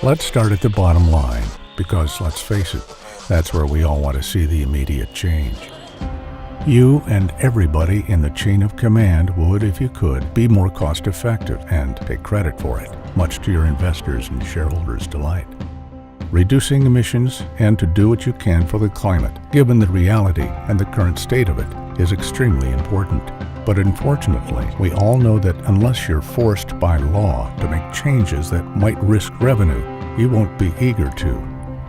Let's start at the bottom line, because let's face it, that's where we all want to see the immediate change. You and everybody in the chain of command would, if you could, be more cost-effective and take credit for it, much to your investors' and shareholders' delight. Reducing emissions and to do what you can for the climate, given the reality and the current state of it, is extremely important. But unfortunately, we all know that unless you're forced by law to make changes that might risk revenue, you won't be eager to,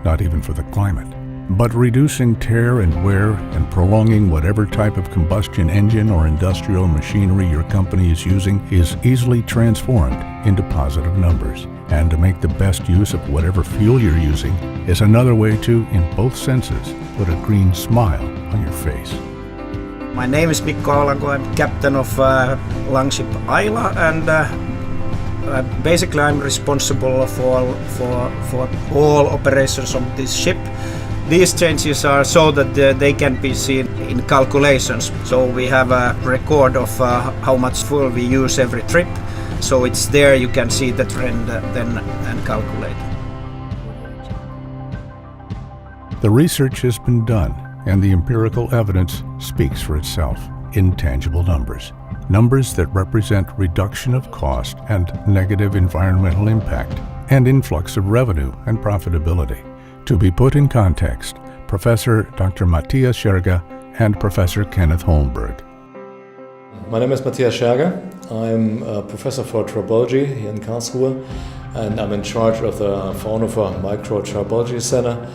not even for the climate. But reducing tear and wear and prolonging whatever type of combustion engine or industrial machinery your company is using is easily transformed into positive numbers. And to make the best use of whatever fuel you're using is another way to, in both senses, put a green smile on your face. My name is Mikko Alanko. I'm captain of Longship Ayla, and basically I'm responsible for all operations of this ship. These changes are so that they can be seen in calculations. So we have a record of how much fuel we use every trip. So it's there, you can see the trend then and calculate. The research has been done, and the empirical evidence speaks for itself in tangible numbers. Numbers that represent reduction of cost and negative environmental impact, and influx of revenue and profitability. To be put in context, Professor Dr. Matthias Scherger and Professor Kenneth Holmberg. My name is Matthias Scherger. I'm a professor for tribology here in Karlsruhe, and I'm in charge of the Fraunhofer Microtribology Center.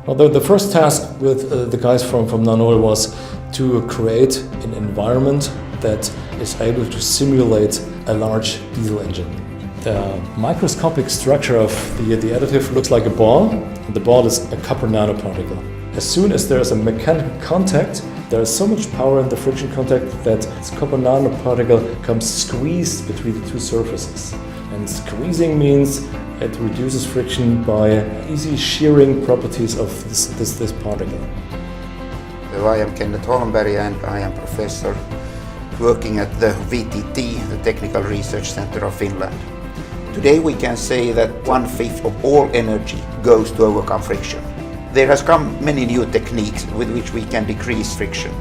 Well, the first task with the guys from Nanol was to create an environment that is able to simulate a large diesel engine. The microscopic structure of the additive looks like a ball, and the ball is a copper nanoparticle. As soon as there is a mechanical contact, there is so much power in the friction contact that this copper nanoparticle comes squeezed between the two surfaces. And squeezing means it reduces friction by easy shearing properties of this particle. So I am Kenneth Holmberg, and I am professor working at the VTT, the Technical Research Center of Finland. Today we can say that 1/5 of all energy goes to overcome friction. There has come many new techniques with which we can decrease friction.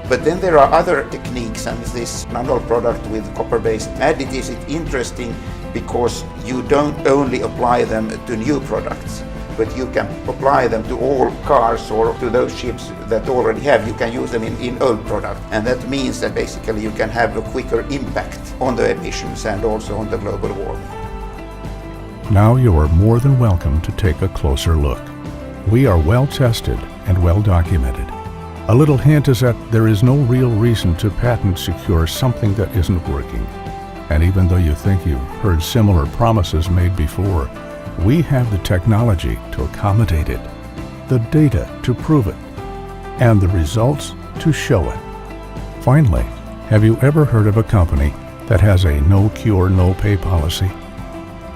But then there are other techniques, and this Nanol product with copper-based additives is interesting because you don't only apply them to new products, but you can apply them to all cars or to those ships that already have. You can use them in old products. And that means that basically you can have a quicker impact on the emissions and also on the global warming. Now you are more than welcome to take a closer look. We are well tested and well documented. A little hint is that there is no real reason to patent secure something that isn't working. And even though you think you've heard similar promises made before, we have the technology to accommodate it, the data to prove it, and the results to show it. Finally, have you ever heard of a company that has a no cure, no pay policy?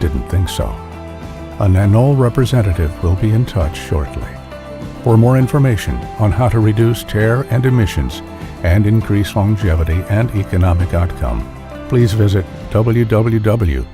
Didn't think so. A Nanol representative will be in touch shortly. For more information on how to reduce tear and emissions and increase longevity and economic outcome, please visit www.nanol.eu.